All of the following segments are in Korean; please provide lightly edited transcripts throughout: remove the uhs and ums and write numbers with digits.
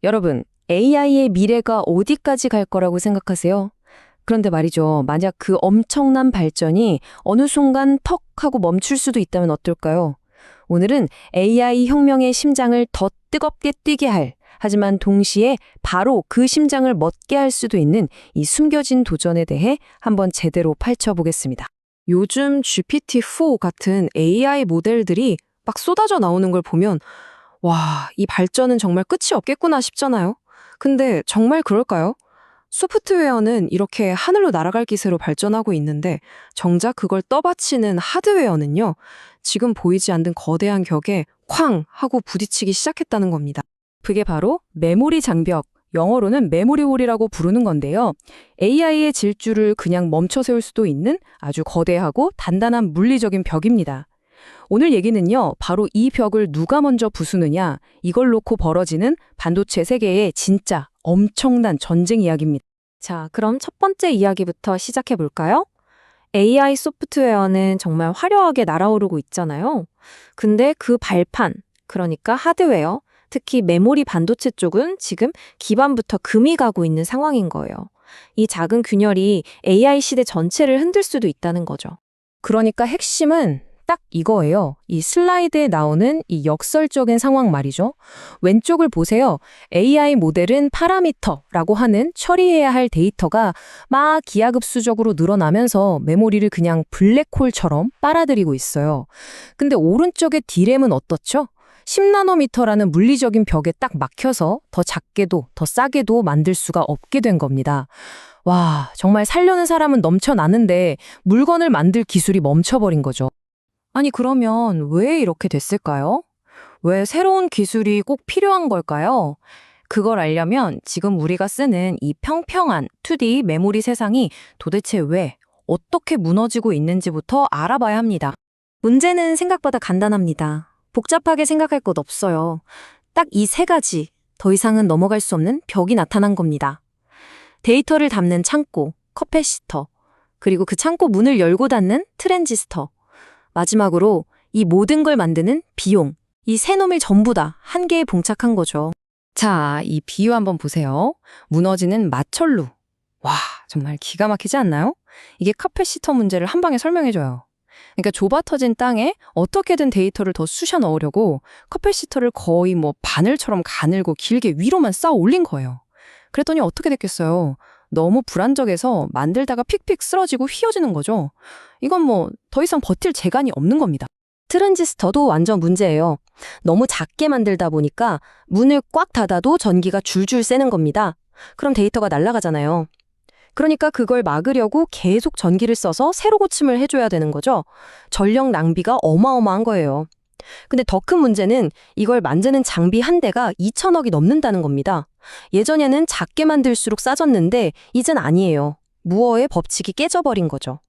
여러분, AI의 미래가 어디까지 갈 거라고 생각하세요? 그런데 말이죠. 만약 그 엄청난 발전이 어느 순간 턱 하고 멈출 수도 있다면 어떨까요? 오늘은 AI 혁명의 심장을 더 뜨겁게 뛰게 할, 하지만 동시에 바로 그 심장을 멎게 할 수도 있는 이 숨겨진 도전에 대해 한번 제대로 파헤쳐보겠습니다. 요즘 GPT-4 같은 AI 모델들이 막 쏟아져 나오는 걸 보면 와, 이 발전은 정말 끝이 없겠구나 싶잖아요. 근데 정말 그럴까요? 소프트웨어는 이렇게 하늘로 날아갈 기세로 발전하고 있는데 정작 그걸 떠받치는 하드웨어는요. 지금 보이지 않는 거대한 격에 쾅 하고 부딪히기 시작했다는 겁니다. 그게 바로 메모리 장벽, 영어로는 메모리홀이라고 부르는 건데요. AI의 질주를 그냥 멈춰 세울 수도 있는 아주 거대하고 단단한 물리적인 벽입니다. 오늘 얘기는요, 바로 이 벽을 누가 먼저 부수느냐, 이걸 놓고 벌어지는 반도체 세계의 진짜 엄청난 전쟁 이야기입니다. 자, 그럼 첫 번째 이야기부터 시작해 볼까요? AI 소프트웨어는 정말 화려하게 날아오르고 있잖아요. 근데 그 발판, 그러니까 하드웨어, 특히 메모리 반도체 쪽은 지금 기반부터 금이 가고 있는 상황인 거예요. 이 작은 균열이 AI 시대 전체를 흔들 수도 있다는 거죠. 그러니까 핵심은 딱 이거예요. 이 슬라이드에 나오는 이 역설적인 상황 말이죠. 왼쪽을 보세요. AI 모델은 파라미터라고 하는 처리해야 할 데이터가 막 기하급수적으로 늘어나면서 메모리를 그냥 블랙홀처럼 빨아들이고 있어요. 근데 오른쪽의 D램은 어떻죠? 10나노미터라는 물리적인 벽에 딱 막혀서 더 작게도 더 싸게도 만들 수가 없게 된 겁니다. 와, 정말 살려는 사람은 넘쳐나는데 물건을 만들 기술이 멈춰버린 거죠. 아니, 그러면 왜 이렇게 됐을까요? 왜 새로운 기술이 꼭 필요한 걸까요? 그걸 알려면 지금 우리가 쓰는 이 평평한 2D 메모리 세상이 도대체 왜, 어떻게 무너지고 있는지부터 알아봐야 합니다. 문제는 생각보다 간단합니다. 복잡하게 생각할 것 없어요. 딱 이 세 가지, 더 이상은 넘어갈 수 없는 벽이 나타난 겁니다. 데이터를 담는 창고, 커패시터, 그리고 그 창고 문을 열고 닫는 트랜지스터, 마지막으로 이 모든 걸 만드는 비용, 이 세 놈이 전부 다 한계에 봉착한 거죠. 자, 이 비유 한번 보세요. 무너지는 마철루. 와, 정말 기가 막히지 않나요? 이게 카패시터 문제를 한 방에 설명해줘요. 그러니까 좁아 터진 땅에 어떻게든 데이터를 더 쑤셔 넣으려고 카패시터를 거의 바늘처럼 가늘고 길게 위로만 쌓아 올린 거예요. 그랬더니 어떻게 됐겠어요? 너무 불안정해서 만들다가 픽픽 쓰러지고 휘어지는 거죠. 이건 더 이상 버틸 재간이 없는 겁니다. 트랜지스터도 완전 문제예요. 너무 작게 만들다 보니까 문을 꽉 닫아도 전기가 줄줄 새는 겁니다. 그럼 데이터가 날아가잖아요. 그러니까 그걸 막으려고 계속 전기를 써서 새로 고침을 해줘야 되는 거죠. 전력 낭비가 어마어마한 거예요. 근데 더 큰 문제는 이걸 만드는 장비 한 대가 2천억이 넘는다는 겁니다. 예전에는 작게 만들수록 싸졌는데 이젠 아니에요. 무어의 법칙이 깨져버린 거죠.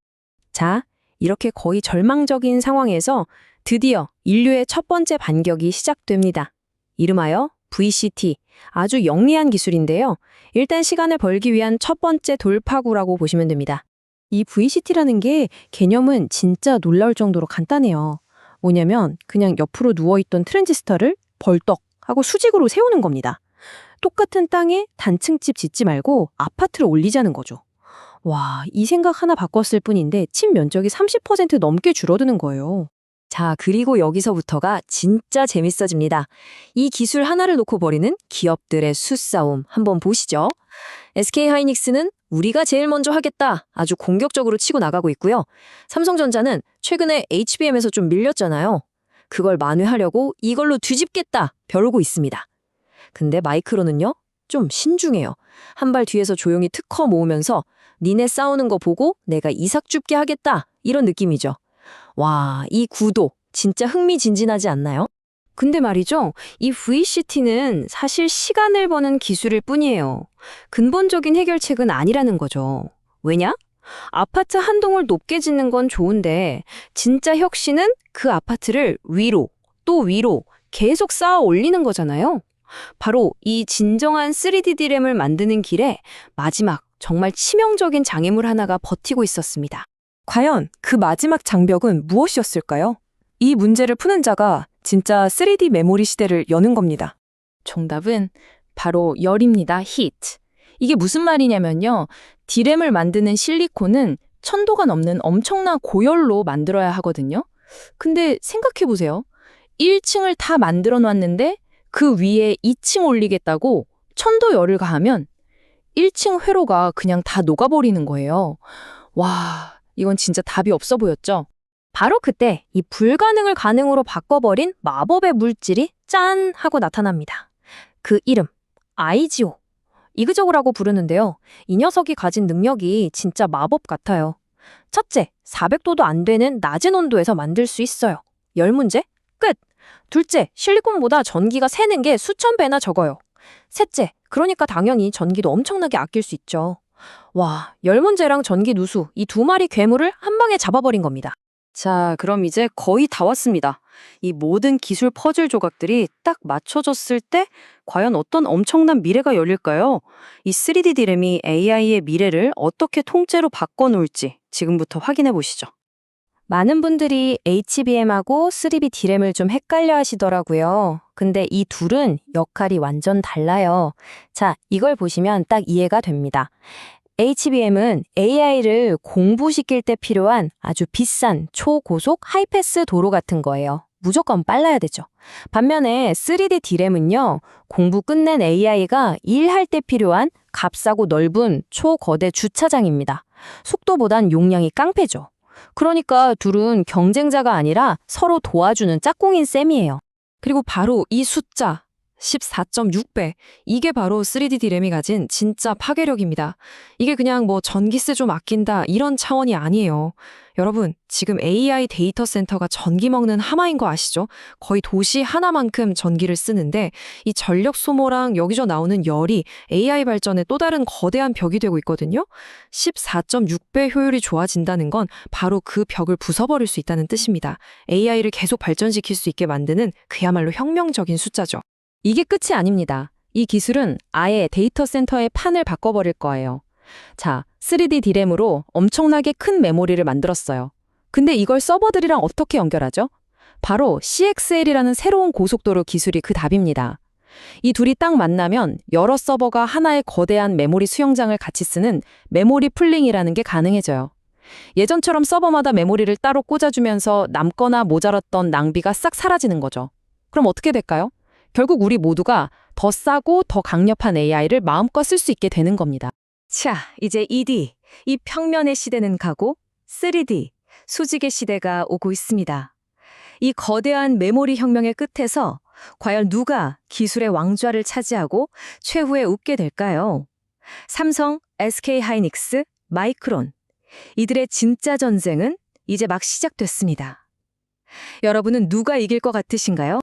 자, 이렇게 거의 절망적인 상황에서 드디어 인류의 첫 번째 반격이 시작됩니다. 이름하여 VCT, 아주 영리한 기술인데요. 일단 시간을 벌기 위한 첫 번째 돌파구라고 보시면 됩니다. 이 VCT라는 게 개념은 진짜 놀라울 정도로 간단해요. 뭐냐면 그냥 옆으로 누워있던 트랜지스터를 벌떡 하고 수직으로 세우는 겁니다. 똑같은 땅에 단층집 짓지 말고 아파트를 올리자는 거죠. 와, 이 생각 하나 바꿨을 뿐인데 집 면적이 30% 넘게 줄어드는 거예요. 자, 그리고 여기서부터가 진짜 재밌어집니다. 이 기술 하나를 놓고 벌이는 기업들의 수싸움 한번 보시죠. SK하이닉스는 우리가 제일 먼저 하겠다 아주 공격적으로 치고 나가고 있고요. 삼성전자는 최근에 HBM에서 좀 밀렸잖아요. 그걸 만회하려고 이걸로 뒤집겠다 벼르고 있습니다. 근데 마이크론은요? 좀 신중해요. 한 발 뒤에서 조용히 특허 모으면서 니네 싸우는 거 보고 내가 이삭 줍게 하겠다 이런 느낌이죠. 와, 이 구도 진짜 흥미진진하지 않나요? 근데 말이죠, 이 VCT는 사실 시간을 버는 기술일 뿐이에요. 근본적인 해결책은 아니라는 거죠. 왜냐? 아파트 한 동을 높게 짓는 건 좋은데 진짜 혁신은 그 아파트를 위로 또 위로 계속 쌓아 올리는 거잖아요. 바로 이 진정한 3D DRAM을 만드는 길에 마지막 정말 치명적인 장애물 하나가 버티고 있었습니다. 과연 그 마지막 장벽은 무엇이었을까요? 이 문제를 푸는 자가 진짜 3D 메모리 시대를 여는 겁니다. 정답은 바로 열입니다. heat. 이게 무슨 말이냐면요. 디램을 만드는 실리콘은 1000도가 넘는 엄청난 고열로 만들어야 하거든요. 근데 생각해 보세요. 1층을 다 만들어 놨는데 그 위에 2층 올리겠다고 1000도 열을 가하면 1층 회로가 그냥 다 녹아버리는 거예요. 와, 이건 진짜 답이 없어 보였죠? 바로 그때 이 불가능을 가능으로 바꿔버린 마법의 물질이 짠 하고 나타납니다. 그 이름, 아이지오. 이그저그라고 부르는데요. 이 녀석이 가진 능력이 진짜 마법 같아요. 첫째, 400도도 안 되는 낮은 온도에서 만들 수 있어요. 열 문제? 끝! 둘째, 실리콘보다 전기가 새는 게 수천 배나 적어요. 셋째, 그러니까 당연히 전기도 엄청나게 아낄 수 있죠. 와, 열 문제랑 전기 누수, 이 두 마리 괴물을 한 방에 잡아버린 겁니다. 자, 그럼 이제 거의 다 왔습니다. 이 모든 기술 퍼즐 조각들이 딱 맞춰졌을 때 과연 어떤 엄청난 미래가 열릴까요? 이 3D 디램이 AI의 미래를 어떻게 통째로 바꿔놓을지 지금부터 확인해 보시죠. 많은 분들이 HBM하고 3D 디램을 좀 헷갈려 하시더라고요. 근데 이 둘은 역할이 완전 달라요. 자, 이걸 보시면 딱 이해가 됩니다. HBM은 AI를 공부시킬 때 필요한 아주 비싼 초고속 하이패스 도로 같은 거예요. 무조건 빨라야 되죠. 반면에 3D 디램은요, 공부 끝낸 AI가 일할 때 필요한 값싸고 넓은 초거대 주차장입니다. 속도보단 용량이 깡패죠. 그러니까 둘은 경쟁자가 아니라 서로 도와주는 짝꿍인 셈이에요. 그리고 바로 이 숫자 14.6배. 이게 바로 3D 디램이 가진 진짜 파괴력입니다. 이게 그냥 뭐 전기세 좀 아낀다 이런 차원이 아니에요. 여러분, 지금 AI 데이터 센터가 전기 먹는 하마인 거 아시죠? 거의 도시 하나만큼 전기를 쓰는데 이 전력 소모랑 여기저 나오는 열이 AI 발전의 또 다른 거대한 벽이 되고 있거든요. 14.6배 효율이 좋아진다는 건 바로 그 벽을 부숴버릴 수 있다는 뜻입니다. AI를 계속 발전시킬 수 있게 만드는 그야말로 혁명적인 숫자죠. 이게 끝이 아닙니다. 이 기술은 아예 데이터 센터의 판을 바꿔버릴 거예요. 자, 3D 디램으로 엄청나게 큰 메모리를 만들었어요. 근데 이걸 서버들이랑 어떻게 연결하죠? 바로 CXL이라는 새로운 고속도로 기술이 그 답입니다. 이 둘이 딱 만나면 여러 서버가 하나의 거대한 메모리 수용장을 같이 쓰는 메모리 풀링이라는 게 가능해져요. 예전처럼 서버마다 메모리를 따로 꽂아주면서 남거나 모자랐던 낭비가 싹 사라지는 거죠. 그럼 어떻게 될까요? 결국 우리 모두가 더 싸고 더 강력한 AI를 마음껏 쓸 수 있게 되는 겁니다. 자, 이제 2D, 이 평면의 시대는 가고 3D, 수직의 시대가 오고 있습니다. 이 거대한 메모리 혁명의 끝에서 과연 누가 기술의 왕좌를 차지하고 최후에 웃게 될까요? 삼성, SK하이닉스, 마이크론. 이들의 진짜 전쟁은 이제 막 시작됐습니다. 여러분은 누가 이길 것 같으신가요?